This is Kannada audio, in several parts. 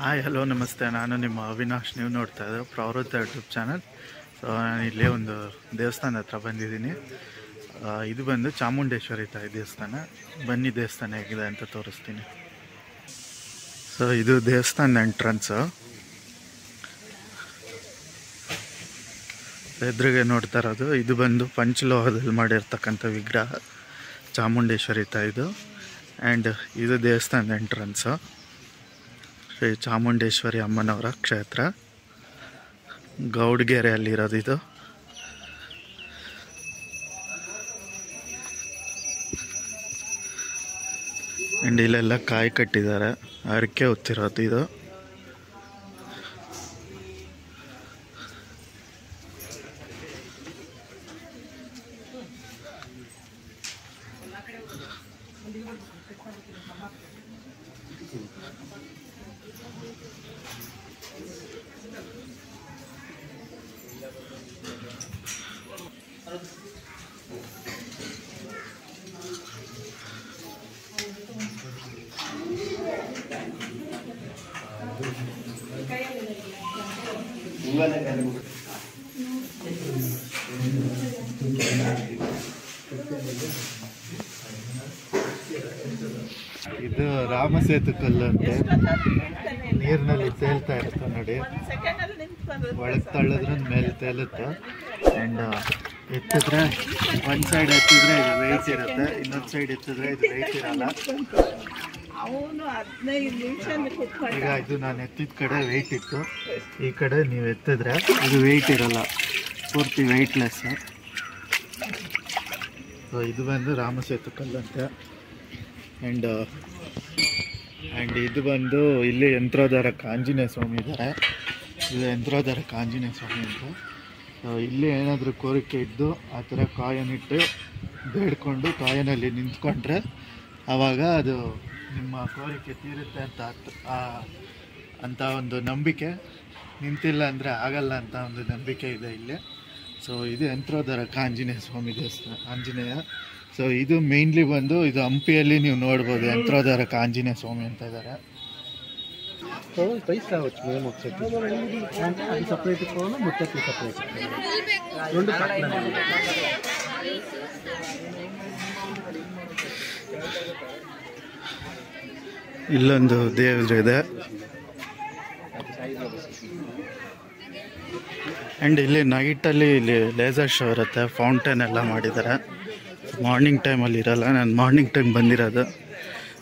ಹಾಯ್ ಹಲೋ ನಮಸ್ತೆ. ನಾನು ನಿಮ್ಮ ಅವಿನಾಶ್. ನೀವು ನೋಡ್ತಾ ಇದ್ದರೆ ಪ್ರವೃತ್ತ ಯೂಟ್ಯೂಬ್ ಚಾನಲ್. ಸೊ ನಾನು ಇಲ್ಲೇ ಒಂದು ದೇವಸ್ಥಾನ ಹತ್ರ ಬಂದಿದ್ದೀನಿ. ಇದು ಬಂದು ಚಾಮುಂಡೇಶ್ವರಿ ತಾಯಿ ದೇವಸ್ಥಾನ. ಬನ್ನಿ ದೇವಸ್ಥಾನ ಹೇಗಿದೆ ಅಂತ ತೋರಿಸ್ತೀನಿ. ಸೊ ಇದು ದೇವಸ್ಥಾನ ಎಂಟ್ರೆನ್ಸು. ಎದುರಿಗೆ ನೋಡ್ತಾ ಇರೋದು ಇದು ಬಂದು ಪಂಚಲೋಹದಲ್ಲಿ ಮಾಡಿರ್ತಕ್ಕಂಥ ವಿಗ್ರಹ ಚಾಮುಂಡೇಶ್ವರಿ ತಾಯಿದು. ಆ್ಯಂಡ್ ಇದು ದೇವಸ್ಥಾನದ ಎಂಟ್ರೆನ್ಸು. ಶ್ರೀ ಚಾಮುಂಡೇಶ್ವರಿ ಅಮ್ಮನವರ ಕ್ಷೇತ್ರ, ಗೌಡ್ಗೆರೆಯಲ್ಲಿರೋದು ಇದು. ಆ್ಯಂಡ್ ಇಲ್ಲೆಲ್ಲ ಕಾಯಿ ಕಟ್ಟಿದ್ದಾರೆ, ಅರಕೆ ಹೊತ್ತಿರೋದು ಇದು. ಇದು ರಾಮಸೇತು ಕಲ್ಲು ಅಂತೆ, ನೀರಿನಲ್ಲಿ ತೇಲ್ತಾ ಇರುತ್ತೆ ನೋಡಿ. ಒಳಗೆ ತಳ್ಳಿದ್ರೆ ಮೇಲೆ ತೇಲುತ್ತೆ. ಆ್ಯಂಡ್ ಎತ್ತಿದ್ರೆ ಒಂದು ಸೈಡ್ ಎತ್ತಿದ್ರೆ ಇದು ವೆಯ್ಟ್ ಇರುತ್ತೆ, ಇನ್ನೊಂದು ಸೈಡ್ ಎತ್ತಿದ್ರೆ ಇದು ವೆಯ್ಟ್ ಇರಲ್ಲ. ಈಗ ಇದು ನಾನು ಎತ್ತಿದ ಕಡೆ ವೆಯ್ಟ್ ಇತ್ತು, ಈ ಕಡೆ ನೀವು ಎತ್ತಿದ್ರೆ ಇದು ವೆಯ್ಟ್ ಇರಲ್ಲ, ಪೂರ್ತಿ ವೆಯ್ಟ್ಲೆಸ್. ಸೊ ಇದು ಬಂದು ರಾಮಸೇತು ಕಲ್ಲಂತೆ. ಆ್ಯಂಡ್ ಇದು ಬಂದು ಇಲ್ಲಿ ಯಂತ್ರೋದ್ಧಾರಕ ಆಂಜನೇಯ ಸ್ವಾಮಿ ಇದ್ದಾರೆ. ಇದು ಯಂತ್ರೋದ್ಧಾರಕ ಆಂಜನೇಯ ಸ್ವಾಮಿ ಅಂತ. ಇಲ್ಲಿ ಏನಾದರೂ ಕೋರಿಕೆ ಇದ್ದು ಆ ಥರ ಕಾಯನಿಟ್ಟು ಬೇಡ್ಕೊಂಡು ಕಾಯನಲ್ಲಿ ನಿಂತ್ಕೊಂಡ್ರೆ ಆವಾಗ ಅದು ನಿಮ್ಮ ಕೋರಿಕೆ ತೀರುತ್ತೆ ಅಂತ ಒಂದು ನಂಬಿಕೆ. ನಿಂತಿಲ್ಲ ಅಂದರೆ ಆಗಲ್ಲ ಅಂತ ಒಂದು ನಂಬಿಕೆ ಇದೆ ಇಲ್ಲಿ. ಸೊ ಇದು ಯಂತ್ರೋದ್ಧಾರಕ ಆಂಜನೇಯ ಸ್ವಾಮಿ ದೇವಸ್ಥಾನ, ಆಂಜನೇಯ. ಸೊ ಇದು ಮೇಯ್ನ್ಲಿ ಬಂದು ಇದು ಹಂಪಿಯಲ್ಲಿ ನೀವು ನೋಡ್ಬೋದು, ಯಂತ್ರೋದ್ಧಾರಕ ಆಂಜನೇಯ ಸ್ವಾಮಿ ಅಂತ ಇದ್ದಾರೆ. ಇಲ್ಲೊಂದು ದೇವರು ಇದೆ. ಆ್ಯಂಡ್ ಇಲ್ಲಿ ನೈಟಲ್ಲಿ ಇಲ್ಲಿ ಲೇಸರ್ ಶೋ ಇರುತ್ತೆ, ಫೌಂಟೇನ್ ಎಲ್ಲ ಮಾಡಿದ್ದಾರೆ. ಮಾರ್ನಿಂಗ್ ಟೈಮಲ್ಲಿ ಇರಲ್ಲ, ನಾನು ಮಾರ್ನಿಂಗ್ ಟೈಮ್ ಬಂದಿರೋದು.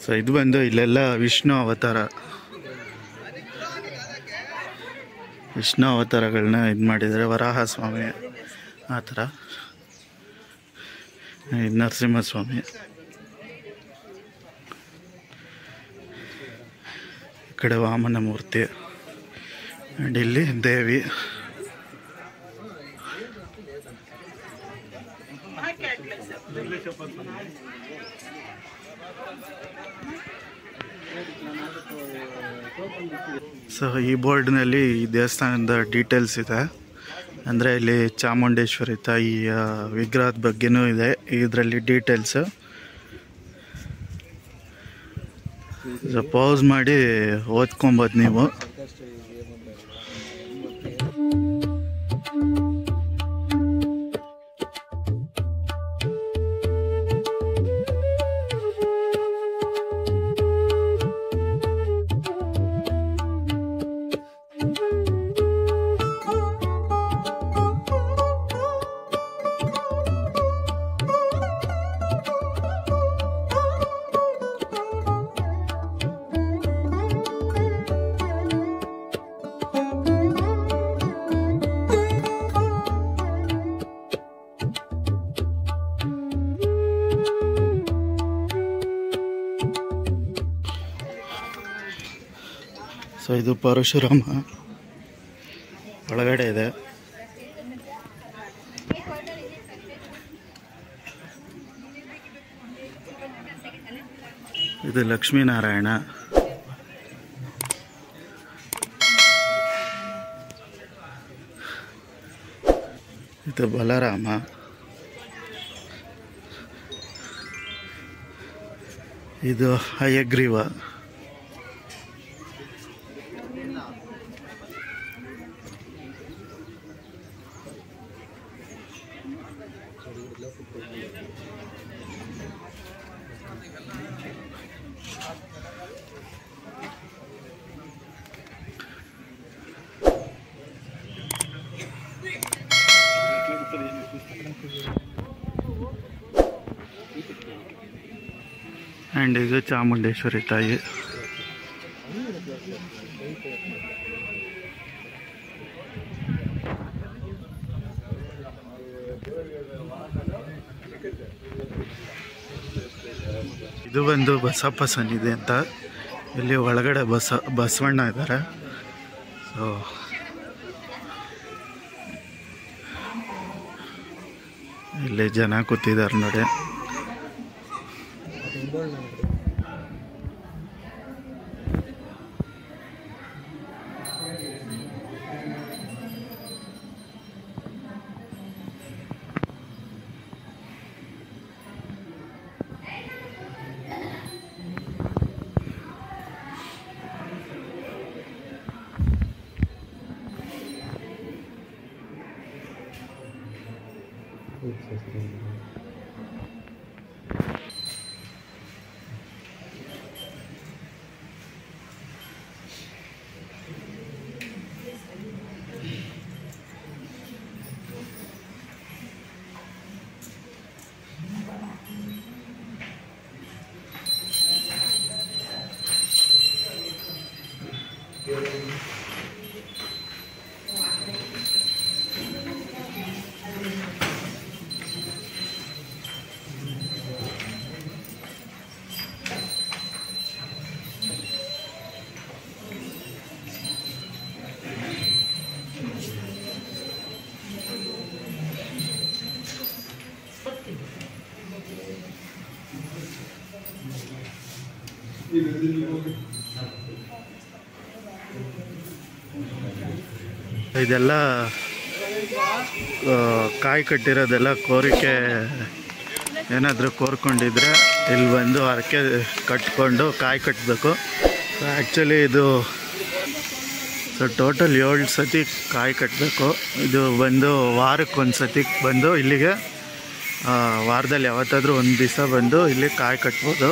ಸೊ ಇದು ಬಂದು ಇಲ್ಲೆಲ್ಲ ವಿಷ್ಣು ಅವತಾರಗಳನ್ನ ಇದು ಮಾಡಿದ್ದಾರೆ. ವರಾಹ ಸ್ವಾಮಿ ಆ ಥರ, ನರಸಿಂಹಸ್ವಾಮಿ, ಈ ಕಡೆ ವಾಮನ ಮೂರ್ತಿ, ಆ್ಯಂಡ್ ಇಲ್ಲಿ ದೇವಿ. ಸೊ ಈ ಬೋರ್ಡ್ನಲ್ಲಿ ಈ ದೇವಸ್ಥಾನದ ಡೀಟೇಲ್ಸ್ ಇದೆ. ಅಂದರೆ ಇಲ್ಲಿ ಚಾಮುಂಡೇಶ್ವರಿ ತಾಯಿಯ ವಿಗ್ರಹದ ಬಗ್ಗೆನೂ ಇದೆ ಇದರಲ್ಲಿ ಡೀಟೇಲ್ಸು. ಪಾಸ್ ಮಾಡಿ ಓದ್ಕೊಬೋದು ನೀವು. ಸೊ ಇದು ಪರಶುರಾಮ ಒಳಗಡೆ ಇದೆ. ಇದು ಲಕ್ಷ್ಮೀನಾರಾಯಣ. ಇದು ಬಲರಾಮ. ಇದು ಹಯಗ್ರೀವ. ಆ್ಯಂಡ್ ಇದು ಚಾಮುಂಡೇಶ್ವರಿ ತಾಯಿ. ಇದು ಬಂದು ಬಸಪ್ಪ ಸನ್ನಿಧಿ ಅಂತ. ಇಲ್ಲಿ ಒಳಗಡೆ ಬಸವಣ್ಣ ಇದ್ದಾರೆ. ಸೊ ಇಲ್ಲಿ ಜನ ಕೂತಿದ್ದಾರೆ ನೋಡಿ. ಇದೆಲ್ಲ ಕಾಯಿ ಕಟ್ಟಿರೋದೆಲ್ಲ ಕೋರಿಕೆ ಏನಾದರೂ ಕೋರ್ಕೊಂಡಿದ್ರೆ ಇಲ್ಲಿ ಬಂದು ಹರಕೆ ಕಟ್ಕೊಂಡು ಕಾಯಿ ಕಟ್ಟಬೇಕು. ಆ್ಯಕ್ಚುಲಿ ಇದು ಟೋಟಲ್ 7 ಸತಿ ಕಾಯಿ ಕಟ್ಟಬೇಕು. ಇದು ಬಂದು ವಾರಕ್ಕೊಂದು ಸತಿ ಬಂದು ಇಲ್ಲಿಗೆ ವಾರದಲ್ಲಿ ಯಾವತ್ತಾದರೂ ಒಂದು ದಿವಸ ಬಂದು ಇಲ್ಲಿ ಕಾಯಿ ಕಟ್ಬೋದು.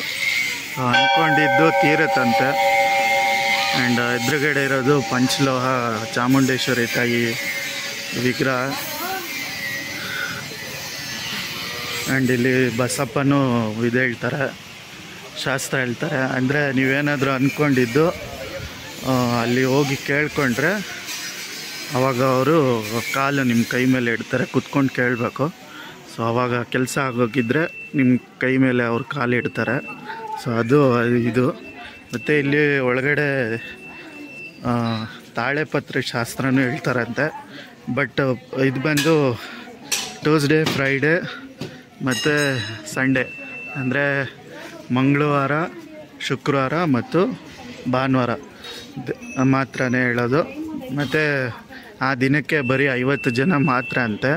ಅಂದ್ಕೊಂಡಿದ್ದು ತೀರತ್ತಂತೆ. ಆ್ಯಂಡ್ ಎದುರುಗಡೆ ಇರೋದು ಪಂಚಲೋಹ ಚಾಮುಂಡೇಶ್ವರಿ ತಾಯಿ ವಿಗ್ರಹ. ಆ್ಯಂಡ್ ಇಲ್ಲಿ ಬಸಪ್ಪನೂ ಇದು ಹೇಳ್ತಾರೆ, ಶಾಸ್ತ್ರ ಹೇಳ್ತಾರೆ. ಅಂದರೆ ನೀವೇನಾದರೂ ಅಂದ್ಕೊಂಡಿದ್ದು ಅಲ್ಲಿ ಹೋಗಿ ಕೇಳ್ಕೊಂಡ್ರೆ ಆವಾಗ ಅವರು ಕಾಲು ನಿಮ್ಮ ಕೈ ಮೇಲೆ ಇಡ್ತಾರೆ, ಕುತ್ಕೊಂಡು ಕೇಳಬೇಕು. ಸೊ ಆವಾಗ ಕೆಲಸ ಆಗೋಗಿದ್ರೆ ನಿಮ್ಮ ಕೈ ಮೇಲೆ ಅವ್ರು ಕಾಲು ಇಡ್ತಾರೆ. ಸೊ ಅದು ಇದು. ಮತ್ತು ಇಲ್ಲಿ ಒಳಗಡೆ ತಾಳೆಪತ್ರೆ ಶಾಸ್ತ್ರನೂ ಹೇಳ್ತಾರಂತೆ. ಬಟ್ ಇದು ಬಂದು ಟ್ಯೂಸ್ಡೇ, ಫ್ರೈಡೇ ಮತ್ತು ಸಂಡೇ, ಅಂದರೆ ಮಂಗಳವಾರ, ಶುಕ್ರವಾರ ಮತ್ತು ಭಾನುವಾರ ಮಾತ್ರನೇ ಹೇಳೋದು. ಮತ್ತು ಆ ದಿನಕ್ಕೆ ಬರೀ 50 ಜನ ಮಾತ್ರ ಅಂತೆ.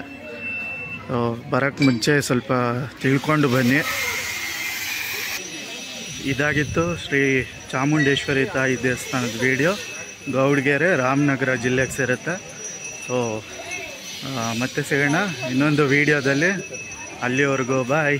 ಬರೋಕ್ಕೆ ಮುಂಚೆ ಸ್ವಲ್ಪ ತಿಳ್ಕೊಂಡು ಬನ್ನಿ. ಇದಾಗಿತ್ತು ಶ್ರೀ ಚಾಮುಂಡೇಶ್ವರಿ ತಾಯಿ ದೇವಸ್ಥಾನದ ವಿಡಿಯೋ. ಗೌಡ್ಗೆರೆ, ರಾಮನಗರ ಜಿಲ್ಲೆಗೆ ಸೇರುತ್ತೆ. ಸೊ ಮತ್ತೆ ಸಿಗೋಣ ಇನ್ನೊಂದು ವಿಡಿಯೋದಲ್ಲಿ. ಅಲ್ಲಿವರೆಗೂ ಬಾಯ್.